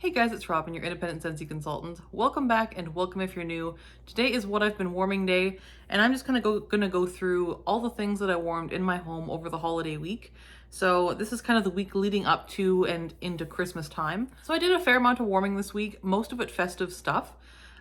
Hey guys, it's Robyn, your independent Scentsy consultant. Welcome back and welcome if you're new. Today is what I've been warming day, and I'm just gonna go through all the things that I warmed in my home over the holiday week. So this is kind of the week leading up to and into Christmas time. So I did a fair amount of warming this week, most of it festive stuff.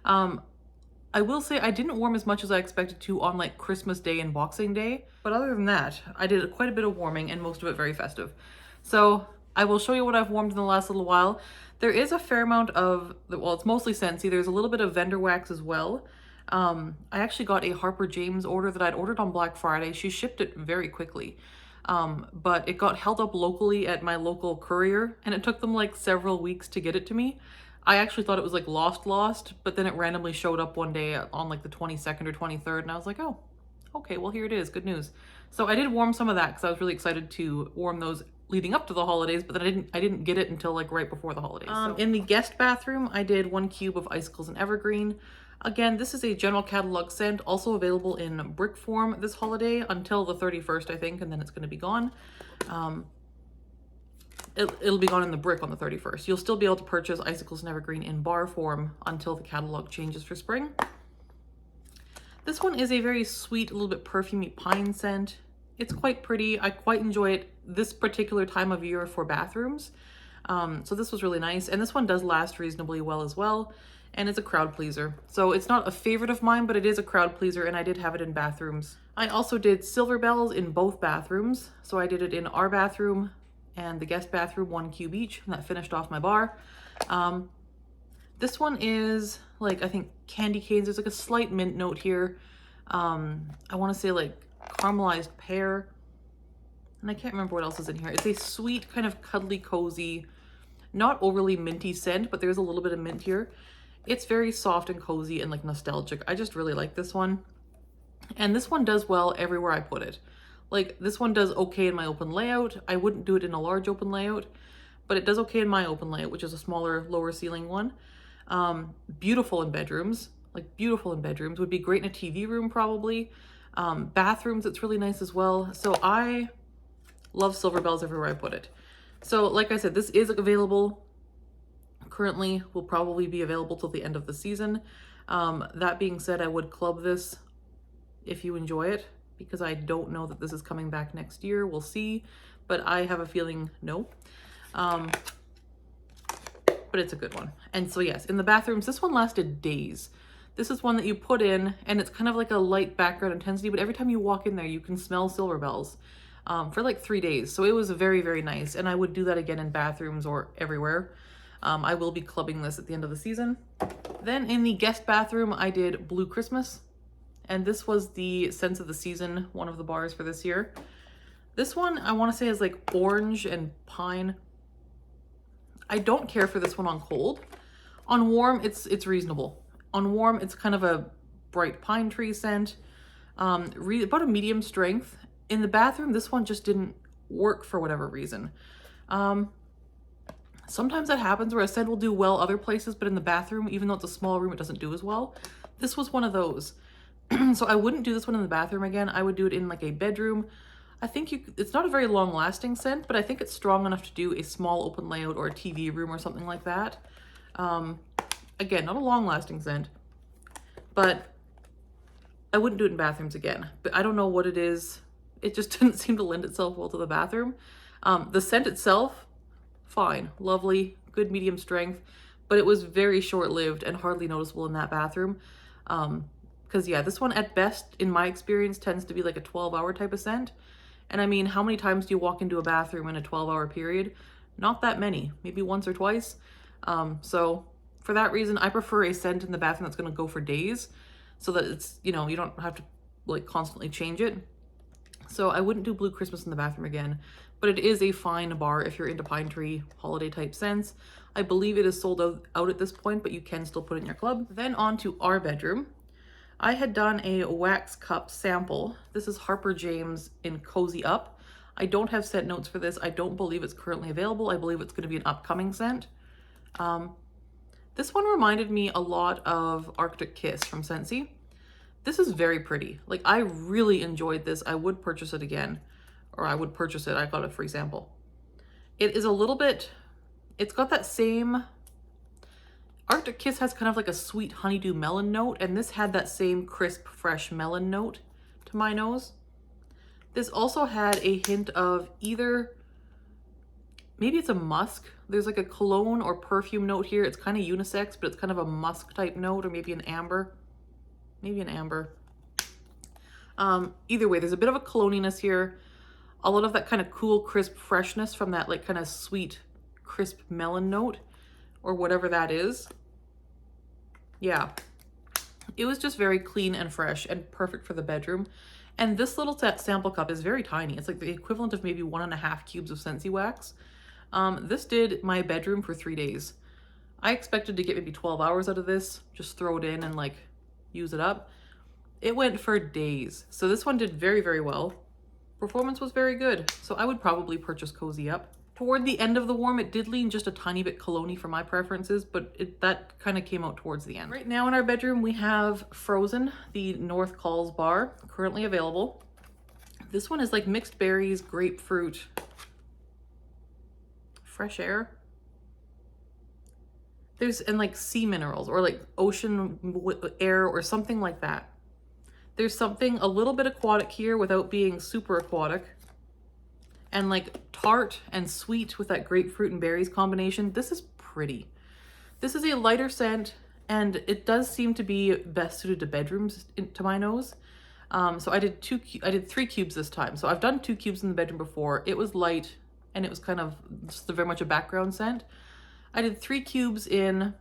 I will say I didn't warm as much as I expected to on like Christmas Day and Boxing Day, but other than that, I did quite a bit of warming and most of it very festive. So I will show you what I've warmed in the last little while. There is a fair amount of, well, it's mostly Scentsy. There's a little bit of vendor wax as well. I actually got a Harper James order that I'd ordered on Black Friday. She shipped it very quickly, but it got held up locally at my local courier, and it took them like several weeks to get it to me. I actually thought it was like lost, but then it randomly showed up one day on like the 22nd or 23rd, and I was like, oh, okay, well here it is, good news. So I did warm some of that because I was really excited to warm those leading up to the holidays, but then I didn't get it until like right before the holidays. In the guest bathroom, I did 1 cube of Icicles and Evergreen. Again, this is a general catalog scent, also available in brick form this holiday until the 31st, I think, and then it's going to be gone. It'll be gone in the brick on the 31st. You'll still be able to purchase Icicles and Evergreen in bar form until the catalog changes for spring. This one is a very sweet, a little bit perfumey pine scent. It's quite pretty. I quite enjoy it this particular time of year for bathrooms. So this was really nice. And this one does last reasonably well as well. And it's a crowd pleaser. So it's not a favorite of mine, but it is a crowd pleaser, and I did have it in bathrooms. I also did Silver Bells in both bathrooms. So I did it in our bathroom and the guest bathroom, 1 cube each, and that finished off my bar. This one is like, I think candy canes. There's like a slight mint note here. I want to say like caramelized pear, and I can't remember what else is in here. It's a sweet, kind of cuddly, cozy, not overly minty scent, but there's a little bit of mint here. It's very soft and cozy and like nostalgic. I just really like this one, and this one does well everywhere I put it. Like this one does okay in my open layout. I wouldn't do it in a large open layout, but it does okay in my open layout, which is a smaller, lower ceiling one. Beautiful in bedrooms, like beautiful in bedrooms. Would be great in a TV room probably. Bathrooms, it's really nice as well. So I love Silver Bells everywhere I put it. So like I said, this is available currently, will probably be available till the end of the season. That being said, I would club this if you enjoy it, because I don't know that this is coming back next year. We'll see, but I have a feeling no. But it's a good one. And so yes, in the bathrooms, this one lasted days. This is one that you put in, and it's kind of like a light background intensity, but every time you walk in there, you can smell Silver Bells for like 3 days. So it was very, very nice. And I would do that again in bathrooms or everywhere. I will be clubbing this at the end of the season. Then in the guest bathroom, I did Blue Christmas. And this was the Scents of the Season, one of the bars for this year. This one, I want to say, is like orange and pine. I don't care for this one on cold. On warm, it's reasonable. On warm, it's kind of a bright pine tree scent, about a medium strength. In the bathroom, this one just didn't work for whatever reason. Sometimes that happens where a scent will do well other places, but in the bathroom, even though it's a small room, it doesn't do as well. This was one of those. So I wouldn't do this one in the bathroom again. I would do it in like a bedroom. I think it's not a very long lasting scent, but I think it's strong enough to do a small open layout or a TV room or something like that. Again, not a long lasting scent, but I wouldn't do it in bathrooms again. But I don't know what it is. It just didn't seem to lend itself well to the bathroom. The scent itself, fine, lovely, good medium strength, but it was very short-lived and hardly noticeable in that bathroom. Because yeah, this one at best, in my experience, tends to be like a 12-hour type of scent. And I mean, how many times do you walk into a bathroom in a 12-hour period? Not that many, maybe once or twice. So for that reason, I prefer a scent in the bathroom that's going to go for days, so that it's, you know, you don't have to like constantly change it. So I wouldn't do Blue Christmas in the bathroom again, but it is a fine bar if you're into pine tree holiday type scents. I believe it is sold out at this point, but you can still put it in your club. Then on to our bedroom. I had done a wax cup sample. This is Harper James in Cozy Up. I don't have scent notes for this. I don't believe it's currently available. I believe it's going to be an upcoming scent. This one reminded me a lot of Arctic Kiss from Scentsy. This is very pretty. Like, I really enjoyed this. I would purchase it again, or I would purchase it. I got a free sample. It is a little bit, it's got that same Arctic Kiss has kind of like a sweet honeydew melon note, and this had that same crisp, fresh melon note to my nose. This also had a hint of either, maybe it's a musk. There's like a cologne or perfume note here. It's kind of unisex, but it's kind of a musk type note, or maybe an amber. Maybe an amber. Either way, there's a bit of a cologniness here. A lot of that kind of cool, crisp freshness from that like kind of sweet, crisp melon note, or whatever that is. Yeah, it was just very clean and fresh and perfect for the bedroom. And this little sample cup is very tiny. It's like the equivalent of maybe 1.5 cubes of Scentsy wax. This did my bedroom for 3 days. I expected to get maybe 12 hours out of this, just throw it in and like use it up. It went for days. So this one did very, very well. Performance was very good. So I would probably purchase Cozy Up. Toward the end of the warm, it did lean just a tiny bit cologne-y for my preferences, but that kind of came out towards the end. Right now in our bedroom, we have Frozen, the North Calls bar, currently available. This one is like mixed berries, grapefruit, fresh air. And like sea minerals or like ocean air or something like that. There's something a little bit aquatic here without being super aquatic. And like tart and sweet with that grapefruit and berries combination. This is pretty. This is a lighter scent, and it does seem to be best suited to bedrooms to my nose. So I did 3 cubes this time. So I've done 2 cubes in the bedroom before. It was light and it was kind of just very much a background scent. I did 3 cubes in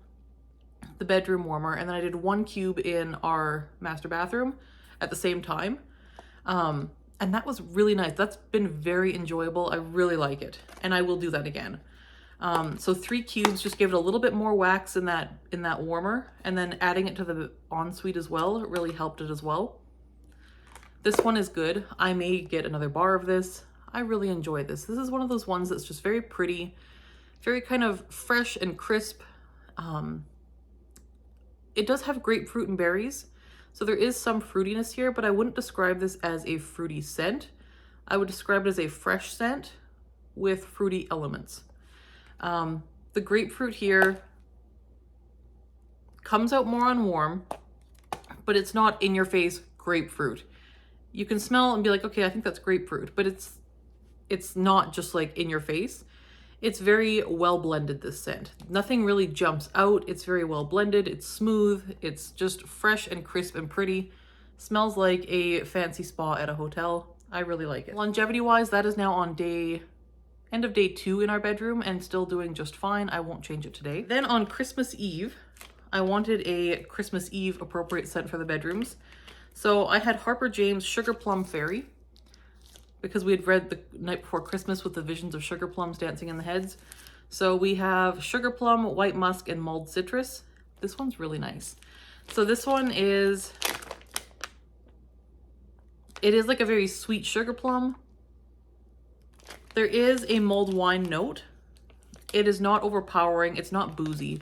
the bedroom warmer, and then I did 1 cube in our master bathroom at the same time. And that was really nice. That's been very enjoyable. I really like it. And I will do that again. So 3 cubes just gave it a little bit more wax in that warmer, and then adding it to the ensuite as well, it really helped it as well. This one is good. I may get another bar of this. I really enjoy this. This is one of those ones that's just very pretty, very kind of fresh and crisp. It does have grapefruit and berries. So there is some fruitiness here, but I wouldn't describe this as a fruity scent. I would describe it as a fresh scent with fruity elements. The grapefruit here comes out more on warm, but it's not in your face grapefruit. You can smell and be like, okay, I think that's grapefruit, but it's not just like in your face. It's very well blended, this scent. Nothing really jumps out. It's very well blended. It's smooth. It's just fresh and crisp and pretty. Smells like a fancy spa at a hotel. I really like it. Longevity wise, that is now on end of day 2 in our bedroom and still doing just fine. I won't change it today. Then on Christmas Eve, I wanted a Christmas Eve appropriate scent for the bedrooms. So I had Harper James Sugar Plum Fairy, because we had read the night before Christmas with the visions of sugar plums dancing in the heads. So we have sugar plum, white musk, and mulled citrus. This one's really nice. So this one is, it is like a very sweet sugar plum. There is a mulled wine note. It is not overpowering, it's not boozy,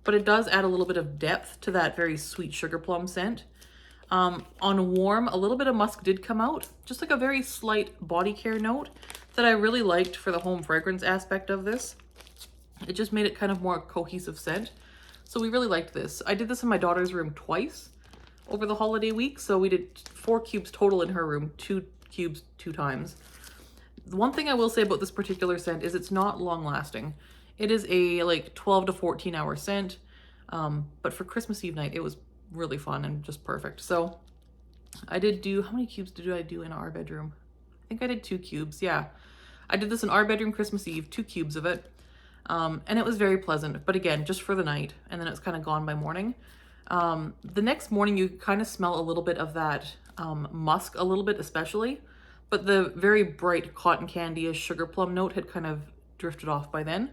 but it does add a little bit of depth to that very sweet sugar plum scent. On warm, a little bit of musk did come out, just like a very slight body care note that I really liked for the home fragrance aspect of this. It just made it kind of more cohesive scent. So we really liked this. I did this in my daughter's room twice over the holiday week. So we did 4 cubes total in her room, 2 cubes 2 times. The one thing I will say about this particular scent is it's not long lasting. It is a like 12 to 14 hour scent. But for Christmas Eve night, it was really fun and just perfect. So I did do, how many cubes did I do in our bedroom? I think I did 2 cubes. Yeah, I did this in our bedroom Christmas Eve, 2 cubes of it. And it was very pleasant, but again, just for the night, and then it's kind of gone by morning. The next morning you kind of smell a little bit of that musk, a little bit especially, but the very bright cotton candy-ish sugar plum note had kind of drifted off by then.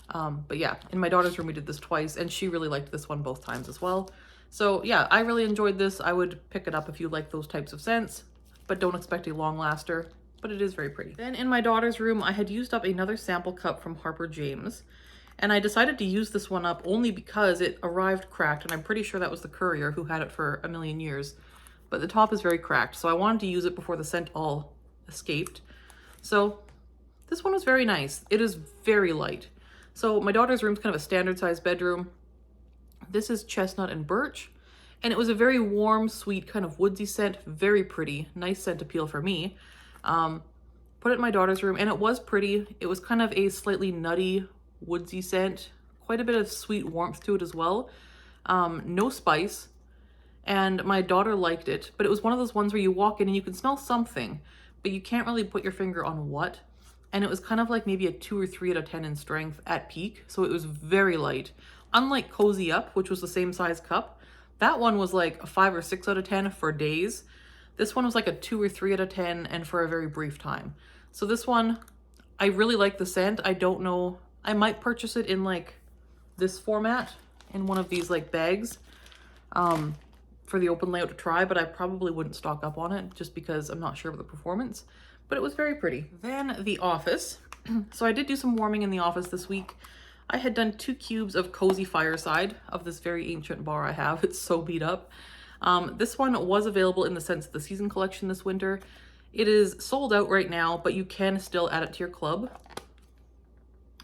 But yeah, in my daughter's room we did this twice, and she really liked this one both times as well. So yeah, I really enjoyed this. I would pick it up if you like those types of scents, but don't expect a long laster, but it is very pretty. Then in my daughter's room, I had used up another sample cup from Harper James, and I decided to use this one up only because it arrived cracked, and I'm pretty sure that was the courier who had it for a million years, but the top is very cracked. So I wanted to use it before the scent all escaped. So this one was very nice. It is very light. So my daughter's room is kind of a standard size bedroom. This is chestnut and birch, and it was a very warm, sweet, kind of woodsy scent, very pretty, nice scent appeal for me. Put it in my daughter's room, and it was pretty. It was kind of a slightly nutty, woodsy scent, quite a bit of sweet warmth to it as well. No spice, and my daughter liked it, but it was one of those ones where you walk in and you can smell something, but you can't really put your finger on what. And it was kind of like maybe a 2 or 3 out of 10 in strength at peak, so it was very light. Unlike Cozy Up, which was the same size cup, that one was like a 5 or 6 out of 10 for days. This one was like a 2 or 3 out of 10 and for a very brief time. So this one, I really like the scent. I don't know, I might purchase it in like this format, in one of these like bags, for the open layout to try, but I probably wouldn't stock up on it just because I'm not sure of the performance, but it was very pretty. Then the office. So I did do some warming in the office this week. I had done 2 cubes of Cozy Fireside of this very ancient bar I have. It's so beat up. This one was available in the Scents of the Season collection this winter. It is sold out right now, but you can still add it to your club.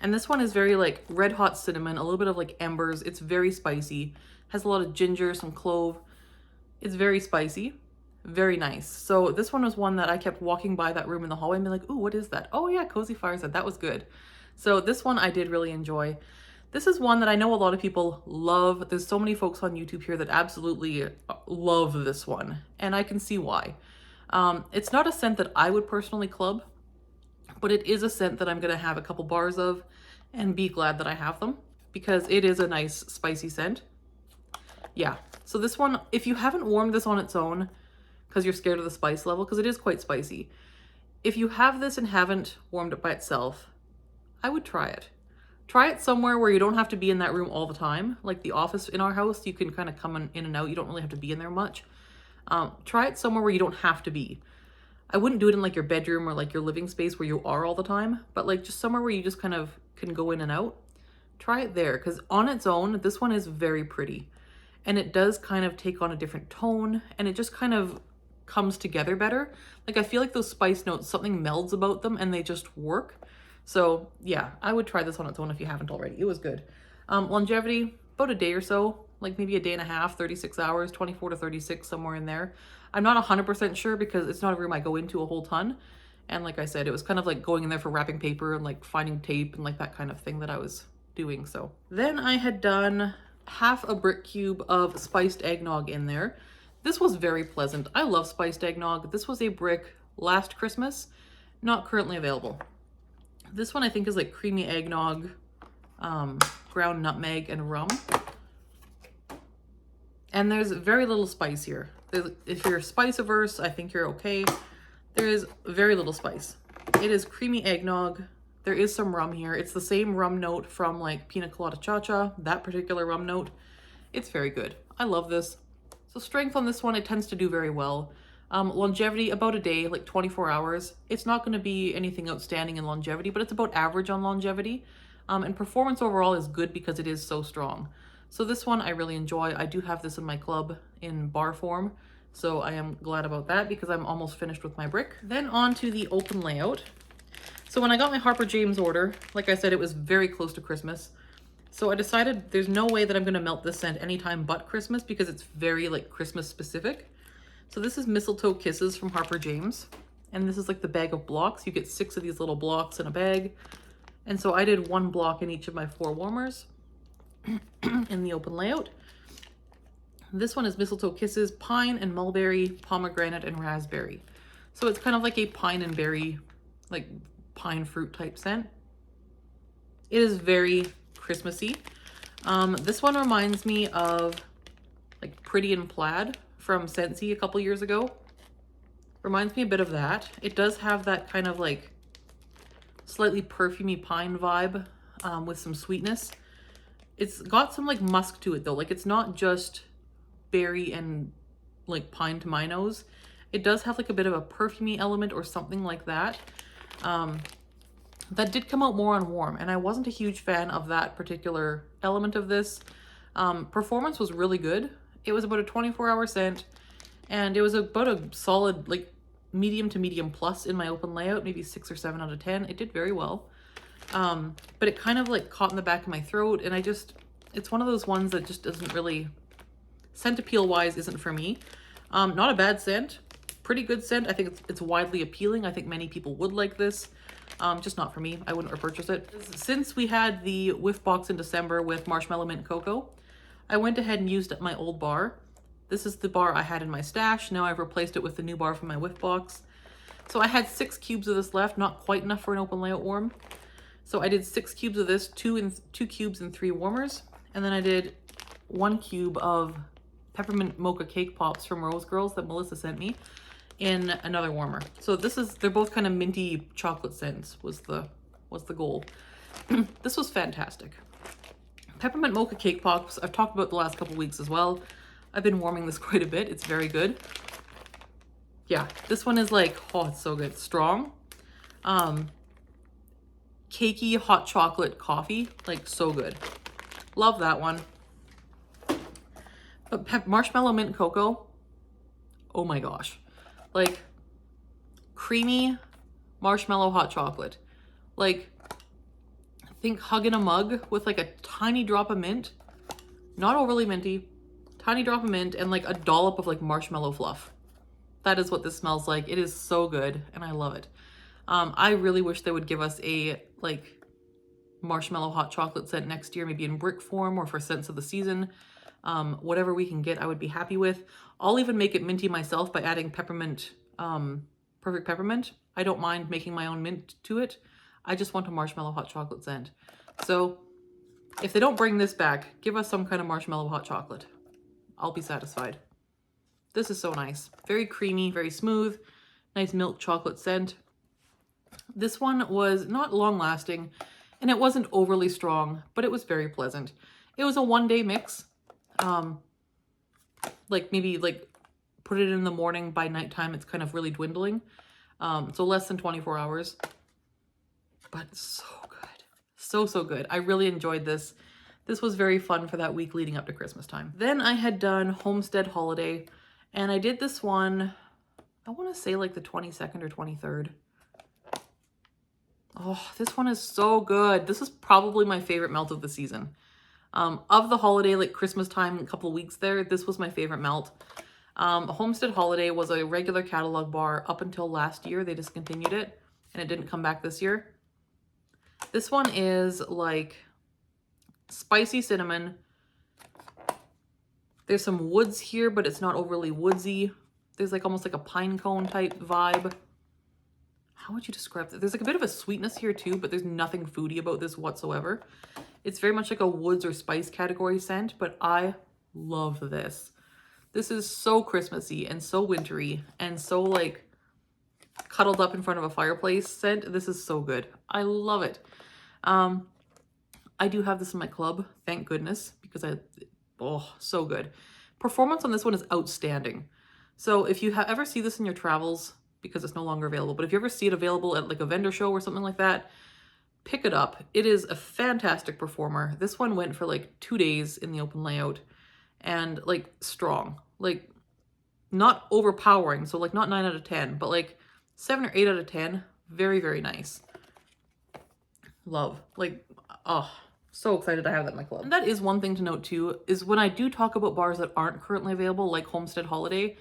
And this one is very like red hot cinnamon, a little bit of like embers. It's very spicy, has a lot of ginger, some clove. It's very spicy, very nice. So this one was one that I kept walking by that room in the hallway and be like, ooh, what is that? Oh yeah, Cozy Fireside, that was good. So this one I did really enjoy. This is one that I know a lot of people love. There's so many folks on YouTube here that absolutely love this one, and I can see why. It's not a scent that I would personally club, but it is a scent that I'm gonna have a couple bars of and be glad that I have them, because it is a nice spicy scent. Yeah, so this one, if you haven't warmed this on its own because you're scared of the spice level, because it is quite spicy, if you have this and haven't warmed it by itself, I would try it. Try it somewhere where you don't have to be in that room all the time. Like the office in our house, you can kind of come in and out. You don't really have to be in there much. Try it somewhere where you don't have to be. I wouldn't do it in like your bedroom or like your living space where you are all the time, but like just somewhere where you just kind of can go in and out. Try it there, because on its own, this one is very pretty. And it does kind of take on a different tone, and it just kind of comes together better. Like I feel like those spice notes, something melds about them and they just work. So yeah, I would try this on its own if you haven't already. It was good. Longevity, about a day or so, like maybe a day and a half, 36 hours, 24 to 36, somewhere in there. I'm not 100% sure because it's not a room I go into a whole ton. And like I said, it was kind of like going in there for wrapping paper and like finding tape and like that kind of thing that I was doing. So then I had done half a brick cube of spiced eggnog in there. This was very pleasant. I love spiced eggnog. This was a brick last Christmas, not currently available. This one I think is like creamy eggnog, ground nutmeg, and rum. And there's very little spice here. If you're spice averse, I think you're okay. There is very little spice. It is creamy eggnog. There is some rum here. It's the same rum note from like Pina Colada Cha-Cha, that particular rum note. It's very good. I love this. So strength on this one, it tends to do very well. Longevity, about a day, like 24 hours. It's not going to be anything outstanding in longevity, but it's about average on longevity. And performance overall is good because it is so strong. So this one I really enjoy. I do have this in my club in bar form, so I am glad about that because I'm almost finished with my brick. Then on to the open layout. So when I got my Harper James order, like I said, it was very close to Christmas. So I decided there's no way that I'm going to melt this scent anytime but Christmas because it's very like Christmas specific. So this is Mistletoe Kisses from Harper James. And this is like the bag of blocks. You get 6 of these little blocks in a bag. And so I did 1 block in each of my 4 warmers in the open layout. This one is Mistletoe Kisses, pine and mulberry, pomegranate, and raspberry. So it's kind of like a pine and berry, like pine fruit type scent. It is very Christmassy. This one reminds me of like Pretty in Plaid from Scentsy a couple years ago. Reminds me a bit of that. It does have that kind of like slightly perfumey pine vibe with some sweetness. It's got some like musk to it though. Like it's not just berry and like pine to my nose. It does have like a bit of a perfumey element or something like that. That did come out more on warm, and I wasn't a huge fan of that particular element of this. Performance was really good. It was about a 24-hour scent, and it was about a solid like medium to medium plus in my open layout, maybe 6 or 7 out of 10. It did very well. But it kind of like caught in the back of my throat, and It's one of those ones that just doesn't really, scent appeal wise isn't for me. Not a bad scent, pretty good scent. I think it's widely appealing. I think many people would like this. Just not for me. I wouldn't repurchase it. Since we had the whiff box in December with Marshmallow Mint Cocoa, I went ahead and used my old bar. This is the bar I had in my stash. Now I've replaced it with the new bar from my whiff box. So I had 6 cubes of this left, not quite enough for an open layout warm. So I did 6 cubes of this, 2 cubes and 3 warmers. And then I did 1 cube of peppermint mocha cake pops from Rose Girls that Melissa sent me in another warmer. So they're both kind of minty chocolate scents was the goal. This was fantastic. Peppermint mocha cake pops, I've talked about the last couple weeks as well. I've been warming this quite a bit. It's very good. Yeah, this one is like, oh, it's so good. Strong. Cakey hot chocolate coffee, like so good. Love that one. But Marshmallow Mint Cocoa, oh my gosh. Like creamy marshmallow hot chocolate. Like, think hug in a mug with like a tiny drop of mint. Not overly minty. Tiny drop of mint and like a dollop of like marshmallow fluff. That is what this smells like. It is so good and I love it. I really wish they would give us a like marshmallow hot chocolate scent next year, maybe in brick form or for scents of the season. Whatever we can get, I would be happy with. I'll even make it minty myself by adding peppermint, perfect peppermint. I don't mind making my own mint to it. I just want a marshmallow hot chocolate scent. So if they don't bring this back, give us some kind of marshmallow hot chocolate. I'll be satisfied. This is so nice. Very creamy, very smooth, nice milk chocolate scent. This one was not long lasting and it wasn't overly strong, but it was very pleasant. It was a one-day mix. Like maybe like put it in the morning, by nighttime it's kind of really dwindling. So less than 24 hours, but so good. So good. I really enjoyed this. This was very fun for that week leading up to Christmas time. Then I had done Homestead Holiday and I did this one, I want to say like the 22nd or 23rd. Oh, this one is so good. This is probably my favorite melt of the season. Of the holiday, like Christmas time, a couple of weeks there, this was my favorite melt. Homestead Holiday was a regular catalog bar up until last year. They discontinued it and it didn't come back this year. This one is like spicy cinnamon. There's some woods here, but it's not overly woodsy. There's like almost like a pine cone type vibe. How would you describe that? There's like a bit of a sweetness here too, but there's nothing foodie about this whatsoever. It's very much like a woods or spice category scent, but I love this. This is so Christmassy and so wintry and so like cuddled up in front of a fireplace scent. This is so good. I love it. I do have this in my club, thank goodness, because oh, so good. Performance on this one is outstanding. So if you ever see this in your travels, because it's no longer available, but if you ever see it available at like a vendor show or something like that, pick it up. It is a fantastic performer. This one went for like 2 days in the open layout and like strong, like not overpowering. So like not 9 out of 10, but like 7 or 8 out of 10. Very, very nice. Love. Like, oh, so excited to have that in my club. And that is one thing to note too, is when I do talk about bars that aren't currently available, like Homestead Holiday,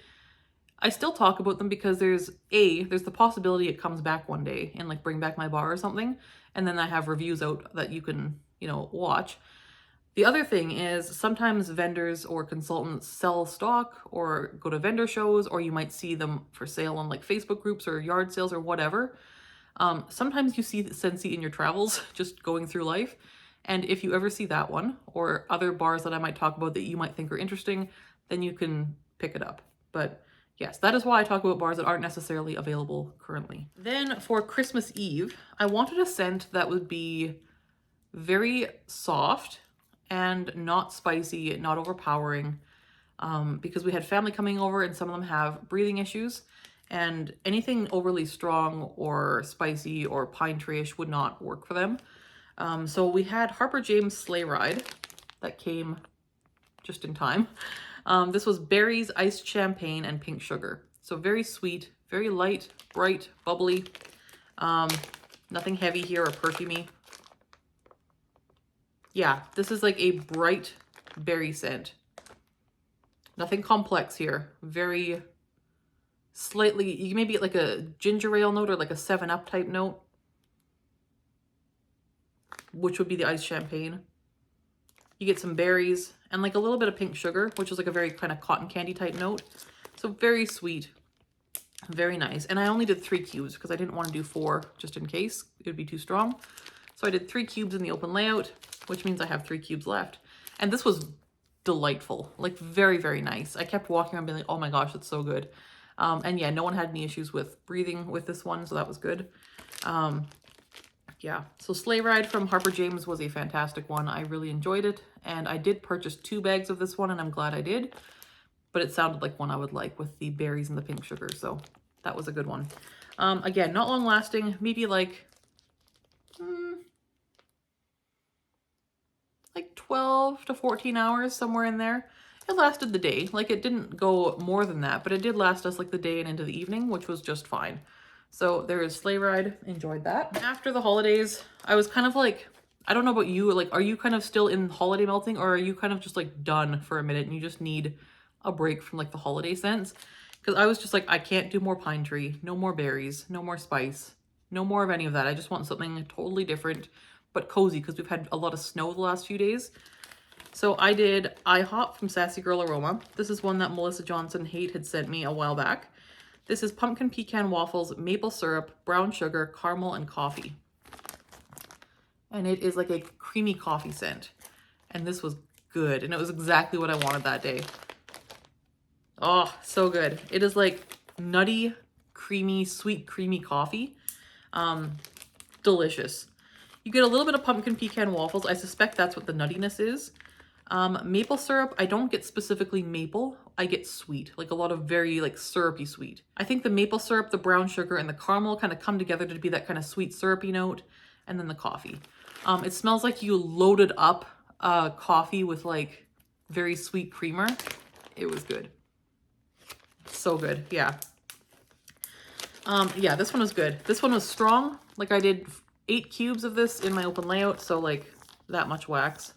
I still talk about them because there's the possibility it comes back one day and like bring back my bar or something. And then I have reviews out that you can, you know, watch. The other thing is sometimes vendors or consultants sell stock or go to vendor shows, or you might see them for sale on like Facebook groups or yard sales or whatever. Sometimes you see Scentsy in your travels, just going through life. And if you ever see that one or other bars that I might talk about that you might think are interesting, then you can pick it up. But yes, that is why I talk about bars that aren't necessarily available currently. Then for Christmas Eve, I wanted a scent that would be very soft and not spicy, not overpowering, because we had family coming over and some of them have breathing issues, and anything overly strong or spicy or pine tree-ish would not work for them. So we had Harper James Sleigh Ride that came just in time. This was berries, iced champagne, and pink sugar. So very sweet, very light, bright, bubbly. Nothing heavy here or perfumey. Yeah, this is like a bright berry scent. Nothing complex here. Very slightly, you maybe get like a ginger ale note or like a 7-Up type note, which would be the iced champagne. You get some berries and like a little bit of pink sugar, which is like a very kind of cotton candy type note. So very sweet, very nice. And I only did 3 cubes because I didn't want to do 4 just in case it would be too strong. So I did 3 cubes in the open layout, which means I have 3 cubes left. And this was delightful, like very, very nice. I kept walking around being like, oh my gosh, it's so good. And yeah, no one had any issues with breathing with this one, so that was good. Yeah, so Sleigh Ride from Harper James was a fantastic one. I really enjoyed it, and I did purchase 2 bags of this one, and I'm glad I did. But it sounded like one I would like with the berries and the pink sugar, so that was a good one. Again, not long lasting, maybe like 12 to 14 hours, somewhere in there. It lasted the day. Like, it didn't go more than that, but it did last us like the day and into the evening, which was just fine. So there is Sleigh Ride. Enjoyed that. After the holidays, I was kind of like, I don't know about you, like, are you kind of still in holiday melting, or are you kind of just like done for a minute and you just need a break from like the holiday scents? Because I was just like, I can't do more pine tree, no more berries, no more spice, no more of any of that. I just want something totally different, but cozy, because we've had a lot of snow the last few days. So I did IHOP from Sassy Girl Aroma. This is one that Melissa Johnson Haight had sent me a while back. This is pumpkin pecan waffles, maple syrup, brown sugar, caramel, and coffee. And it is like a creamy coffee scent. And this was good. And it was exactly what I wanted that day. Oh, so good. It is like nutty, creamy, sweet, creamy coffee. Delicious. You get a little bit of pumpkin pecan waffles. I suspect that's what the nuttiness is. Maple syrup, I don't get specifically maple. I get sweet, like a lot of very like syrupy sweet. I think the maple syrup, the brown sugar, and the caramel kind of come together to be that kind of sweet syrupy note. And then the coffee. It smells like you loaded up coffee with like very sweet creamer. It was good. So good, yeah. Yeah, this one was good. This one was strong. Like, I did 8 cubes of this in my open layout, so like that much wax.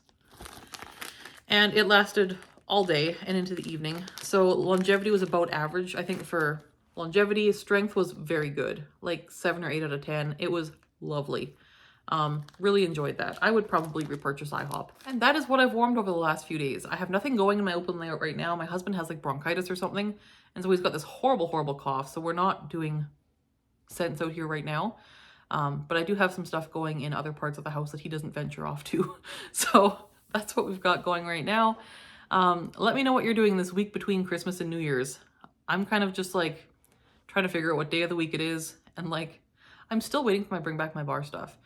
And it lasted all day and into the evening. So longevity was about average. I think for longevity, strength was very good, like 7 or 8 out of 10. It was lovely. Really enjoyed that. I would probably repurchase IHOP. And that is what I've warmed over the last few days. I have nothing going in my open layout right now. My husband has like bronchitis or something, and so he's got this horrible, horrible cough. So we're not doing scents out here right now. But I do have some stuff going in other parts of the house that he doesn't venture off to. So that's what we've got going right now. Let me know what you're doing this week between Christmas and New Year's. I'm kind of just like trying to figure out what day of the week it is. And like, I'm still waiting for my bring back my bar stuff.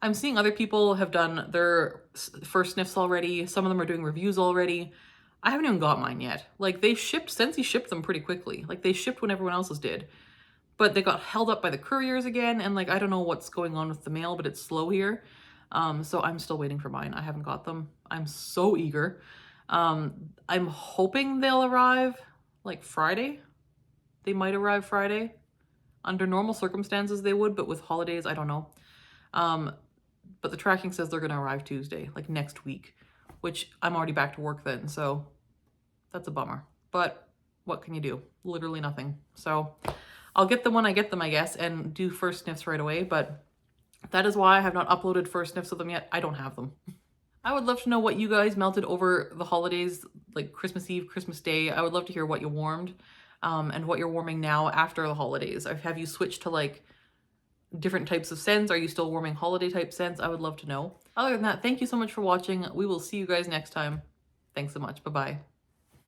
I'm seeing other people have done their first sniffs already. Some of them are doing reviews already. I haven't even got mine yet. Like, they shipped, Scentsy shipped them pretty quickly. Like, they shipped when everyone else's did. But they got held up by the couriers again. And like, I don't know what's going on with the mail, but it's slow here. So I'm still waiting for mine. I haven't got them. I'm so eager. I'm hoping they'll arrive like Friday. They might arrive Friday. Under normal circumstances they would, but with holidays, I don't know. But the tracking says they're going to arrive Tuesday, like next week, which I'm already back to work then. So that's a bummer, but what can you do? Literally nothing. So I'll get them when I get them, I guess, and do first sniffs right away. But that is why I have not uploaded first sniffs of them yet. I don't have them. I would love to know what you guys melted over the holidays, like Christmas Eve, Christmas Day. I would love to hear what you warmed, and what you're warming now after the holidays. Have you switched to like different types of scents? Are you still warming holiday type scents? I would love to know. Other than that, thank you so much for watching. We will see you guys next time. Thanks so much. Bye-bye.